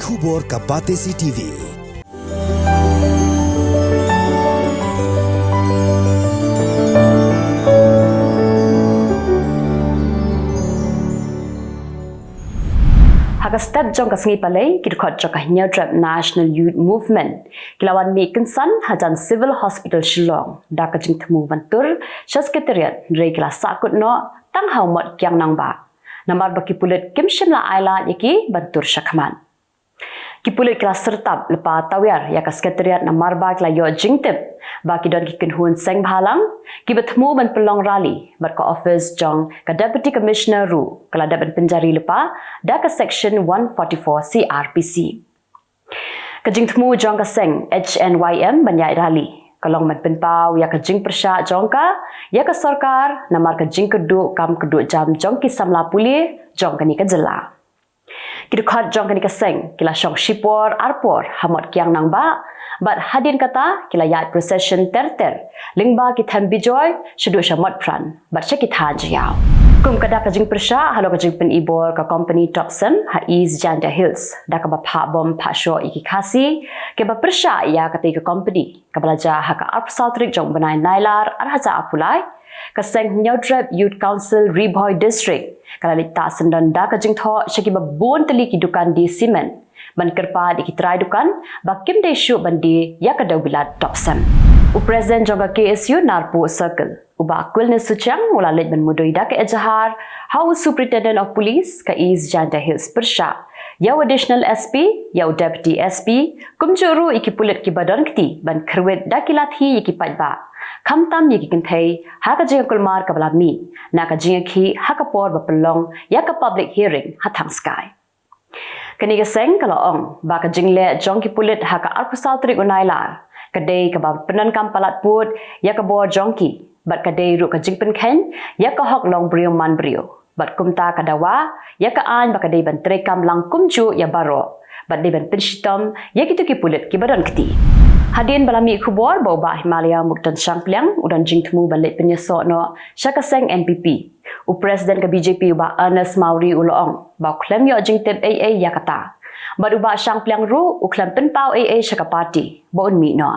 Khubor ka Pyrthei TV. Haga step jong ka sengi palai kidukot jong ka Nyautrap National Youth Movement kilawan mi kensan hajan Civil Hospital Shillong da ka jing temu bantur sekretariat rei kila sakut no tang hau mot kyang nang ba namar baki pulit kim shimla aila yaki bantur shakman kipulit kila sertab lepa tawir ya ka sekretariat namar ba kila yo jing tip baki don ki kenhun seng bhalang ki betemu ban pelong rally bat ka office jong ka deputy commissioner ru kala dapat penjari lepa da ka section 144 CRPC kajing temu jong ka seng HNYM banyai rally kalong mat penpau ya ka jing persya jong ka ya ka sarkar namar ka jing keduk kam keduk jam jong ki samla puli jong ka ni ka Jylla kidukhat jong ka ni ka seng kila syong shipor arpor hamot kiang nang ba bat hadin kata kila yat procession ter lingba ki tham bijoy shuduk shamot pran bat shakitha jiao kum kada ka jing persya halo ka jing pen ibor ka company topsen ha East Janda Hills da ka ba pha bom pha sho iki khasi ke ba persya ya ka te ka company ka balaja ha ka arp sautrik jong banai Nailar ar haja apulai ka seng Nyautrap Youth Council Riboy District kala lita sendan da ka jing tho shaki ba bon teli ki dukan di cement ban kerpa di kitrai dukan bakim de shu bandi ya ka dau bilat topsem u president joga KSU Narpo Circle uba kulne suchang ula let ban mudoi da ka ejahar House Superintendent of Police ka East Janda Hills persya yau additional SP yau deputy SP kumjuru iki pulit ki badan kti ban kerwet da kilathi iki patba kamtam yiki kintai haka jinga kulmar kabala mi naka jinga ki haka por bapelong yaka public hearing hatang sky kaniga seng kalau ong baka jingle jongki pulit haka arpusal trik Nailar kadai ka ba penan kam palat put yaka bor jongki bat kadai ru ka jingpen ken yaka hok long brio man brio bat kumta kadawa yaka an baka dai ban trekam lang kumju ya baro bat dai ban pinshitom yaki tu ki pulit ki badan kti hadin balami Khubor bauba Himalaya muktan sangplyang udan jingtmu balik penyesok no syakaseng NPP u president ke BJP uba Ernest Mauri uloong ba klem yo jingtip AA yakata ba uba sangplyang ru u klem penpau AA syakapati ba un mi no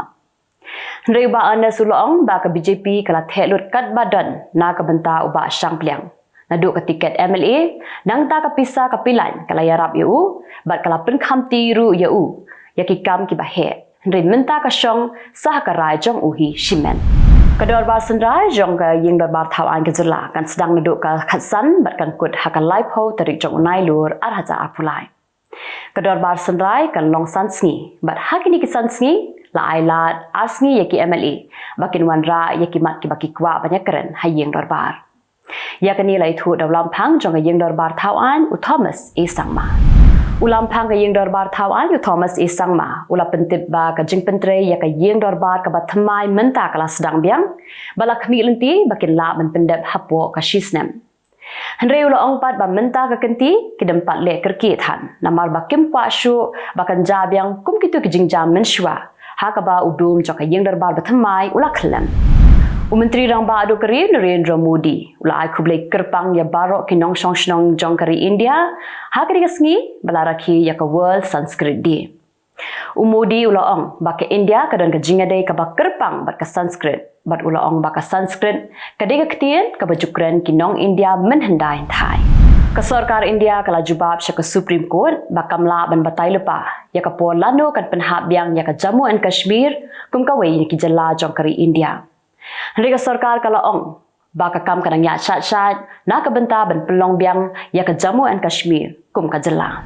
Hendrai uba Ernest uloong ba ke BJP kala thelut kat badan na ke benta uba sangplyang naduk ke tiket MLA nang ta ke pisa ke pilan kala yarap yu bat kala penkamti ru yu yakikam ki bahe Hendrai minta ka syong sah ka rai jong uhi shimen. Kedua bar sendrai jong ka ying bar thawan ke Jylla kan sedang duduk ka khatsan bat kan kut haka live ho tarik jong Nailar ar haja apulai. Kedua bar sendrai kan long sansngi bat hakini ki sansngi la ailat asngi yaki MLA bakin wanra yaki mat ki baki kwa banyak keren haying bar. Ya kani lai thu dalam pang jong ka ying bar thawan u Thomas E Sangma. Ulam pang ka ying bar thawan yu Thomas E Sangma ula pentip ba ka jing pentre ya ka ying bar ka batmai menta kala sedang biang bala khmi lenti bakin la men pendep hapo ka shisnem Hendrai ula ongpat ba menta ka kenti kidempat le kerki than namar bakim pa shu bakan ja biang kum kitu ki jing jam menshwa ha ka ba udum ka ying bar batmai ula khlem Menteri Rang Ba Adu Kari Narendra Modi ula ai kublai kerpang ya barok kinong song jong kari India hakri kasngi balaraki ya ka World Sanskrit Day. Modi ula ong ba ke India kadang ka jingade ka ba kerpang ba ka Sanskrit bat ula ong ba ka Sanskrit kadai ka ktien ka bajukren kinong India menhendai thai. Ka sarkar India kala jubab sya ka Supreme Court ba kamla ban batai lepa ya ka por lano kan penhap biang ya ka Jammu and Kashmir kum ka wei ki Jylla jong kari India. Hendrai ka sarkar kala ong baka kam kadang ya chat na ka benta ban pelong biang ya ka Jammu and Kashmir kum ka Jylla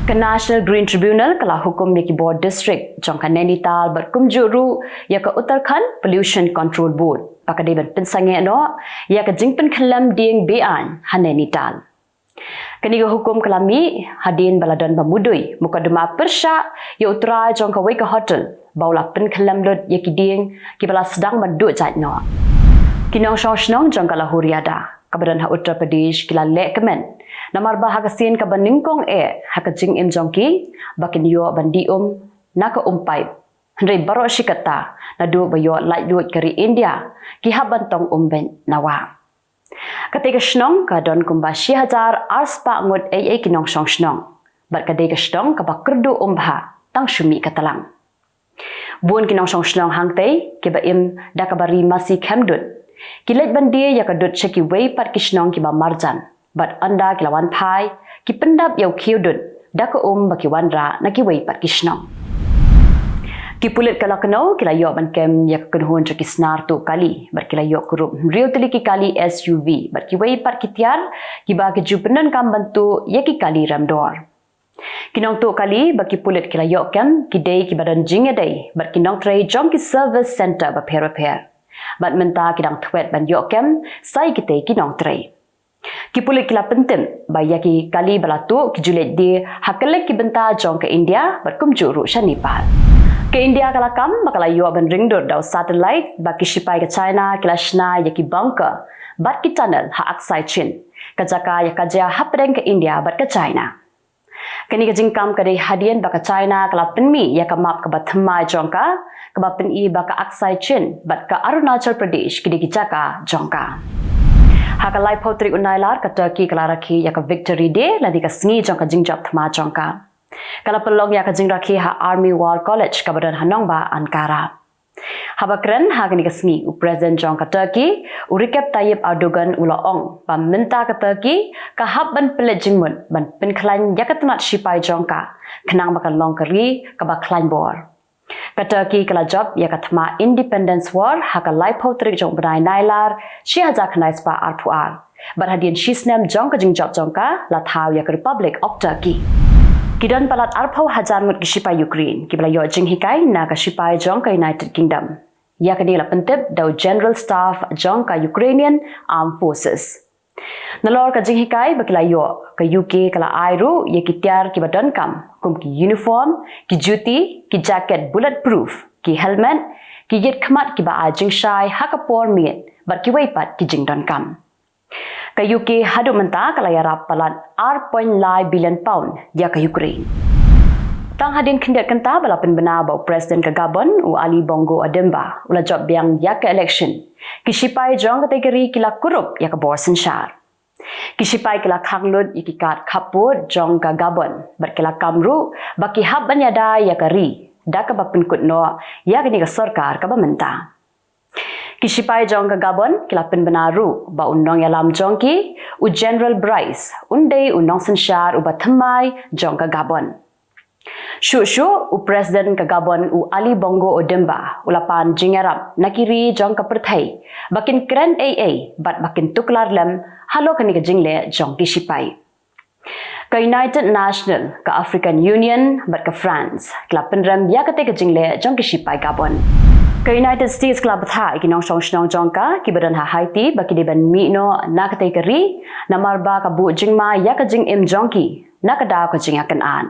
ka National Green Tribunal kala hukum ya ki board district jong ka Nainital bar kum juru ya ka Uttarakhand Pollution Control Board baka dei ban pensange no ya ka jingpen khalam ding bean ha Nainital kaniga hukum kalami hadin baladan bamudui mukadama persya ya utara jong ka wei ka hotel baula pen khalam lut ya kiding ki bala sedang bandu jat no kinong shoshnong jong kala huriada kabadan ha Uttar Pradesh kila le kemen namar ba ha kasin ka baningkong ha ka jing im jong ki bakin yo bandium na ka umpai hendrai baro shikata na du bayo lai lut kari India ki habantong umben nawa Ketika senong kadon kumba 1000 arspa ngut AA kinong song senong bat kadai ka shdong ka ba kerdu ombha tang shumi ka talang. Buon kinong song shnong hangtei ke ba im da ka bari masi khamdut. Kilet bandia ya ka dut cheki wei pat kishnong ki ba marjan. Bat anda kilawan pai ki pendap yau kiudut da ka ba ki wanra na ki wei pat kishnong. Ki pulit kala keno kila yo ban kem ya kenhon cheki snar tu kali bat kila yo kurup riu teli ki kali SUV bat ki wei pat kitiar ki ba ki jupenan kam bantu ya ki kali ramdor. Kinong tu kali baki pulit kila yo kem ki dei ki badan jinga dei bat kinong tray jom ki service center ba repair. Bat menta kidang thwet ban yo kem sai ki tei kinong tray. Ki pulit kila pentim ba ya ki kali balatu ki julet di hakelek ki benta jong ke India bat kum juru sha Nepal. Ke India kala kam bakala yo ban ringdur daw satellite baki shipai ke China kila shna ya ki bunker bat ki tunnel ha aksai chin kajaka ya kaja hapreng ke India bat ke China. Kani ka jingkam kadai hadian baka China kala penmi ya ka map ka bathmai jongka ka ba peni baka aksai chin bat ka Arunachal Pradesh kidi ki jaka jongka. Haka lai potri Nailar ka Turkey kala rakhi ya ka victory day ladi ka sngi jongka jingjap thma jongka. Kala pelong ya ka jingrakhi ha Army War College ka badan hanong ba Ankara. Habakren hagani ka sngi u President jongka Turkey u Recep Tayyip Erdogan ulaong ba minta ka Turkey ka hab ban pelet jingmun ban penklan ya ka tenat shipai jongka kenang bakan long kari ka ba klan bor. Ka Turkey kala job ya ka thma Independence War haka lai potri jong benai Nailar shi haja khnai spa arpuar. Bat hadian shisnem jongka jingjap jongka la thau ya ka Republic of Turkey. Kidan palat arpau hajar mut kishipai Ukraine kibla yo jing hikai na ka shipai jong ka United Kingdom. Ya ka dila pentip daw General Staff jong ka Ukrainian Armed Forces. Nalor ka jing hikai bakila yo ka UK kala airu ye kitiar ki badan kam kum ki uniform ki duty ki jacket bulletproof ki helmet ki yet khmat ki ba ajing shai hakapor miet bat ki weipat ki jing don kam. Ka UK hadu menta kala yarap palat R.9 billion pound ya ka Ukraine. Tang hadin kindat kenta balapin bena bau Presiden ka Gabon u Ali Bongo Ademba ula job biang ya ka election. Kishipai jong kategori kila kurup ya ka borsen shar. Kishipai kila khanglud ikikat Khubor jong ka Gabon berkila kamru baki hab banyada ya ka ri da ka bapin kutno ya ka ni ka sarkar ka bamenta. Kishipai jong ka Gabon kilapin benaru ba undong yalam jongki u General Bryce undai undong sensyar u bathmai jong ka Gabon. Shu u Presiden ka Gabon u Ali Bongo Odemba ulapan jingarap nakiri jong ka Pyrthei bakin kren AA bat bakin tuklar lem halo kani ka jingle jong kishipai. Ka United National ka African Union bat ka France kilapin rem ya ka te ka jingle jong kishipai Gabon. Ka United States kala Pyrthei kinong song shnong jongka ki badan ha Haiti baki diban mi no nakatay kari namarba ka bu jingma ya ka jing im jongki nakada ka jing akan an.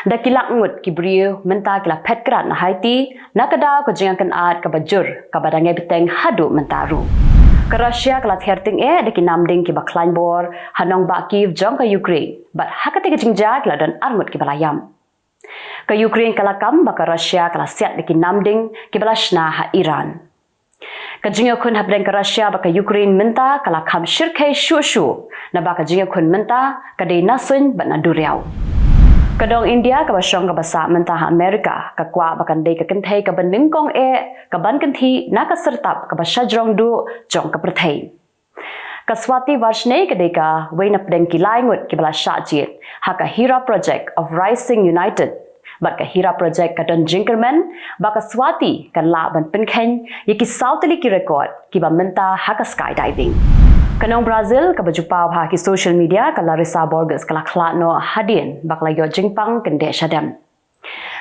Da kilak ngut ki brio menta kila petkrat na Haiti nakada ka jing akan an ka bajur ka badangai biteng hadu mentaru. Ka Russia kala therting da kinamding ki baklan bor hanong ba Kiev jongka Ukraine bat hakatay ka jingja kila dan armut ki balayam. Ka Ukraine kala kam baka Russia kala siat diki namding kibala shna ha Iran. Ka jingyo kun habreng ka Russia baka Ukraine minta kala kam shirkai shu na baka jingyo kun minta kadai nasun bat na duriaw. Kadong India ka basyong ka basa minta ha Amerika ka kwa bakan day ka kentay ka bandingkong ka ban kenti na ka sertap ka basyadrong du jong ka Pyrthei. Kaswati Varshney kadeka wain apdeng kilaingut kibala shajit haka Hira Project of Rising United bat ka Hira Project kadon jinkerman baka Swati kan la ban penkhen yaki sautali ki record kiba menta haka skydiving. Kanong Brazil ka bajupaw ha ki social media ka Larissa Borges kala khlano hadin bakla yo jingpang kende shadam.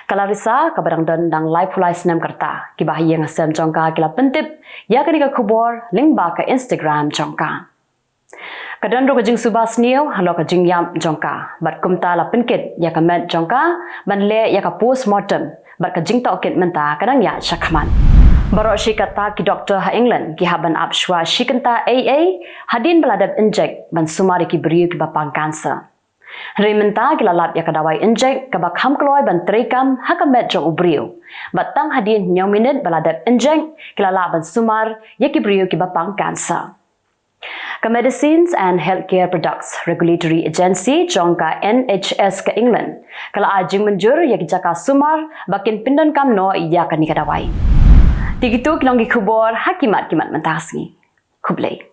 Kalarissa ka barang dan dang live pulai senam karta kiba hiyang asam jongka kila pentip ya kani ka Khubor link ba ka Instagram jongka. Kadandro ka jing subas niyo halo ka jing yam jongka bat kumta la penkit ya ka met jongka banle ya ka postmortem bat ka jing tokit menta kadang ya shakman. Baro shikata ki Dr. ha England ki haban apshwa shikanta AA hadin beladab injek ban sumari ki beriu ki bapang kanser. Rementa ki lalap ya ka dawai injek ka bakham kloy ban trekam haka met jong ubriu. Batang hadin nyong minit beladab injek ki lalap ban sumar ya ki beriu ki bapang kanser. Ka Medicines and Healthcare Products Regulatory Agency jongka NHS ke England kala ajing menjur ya jaka sumar bakin pindon kamno ya kan nikadawai. Tigitu kilong Khubor hakimat kimat mentasngi. Khublei.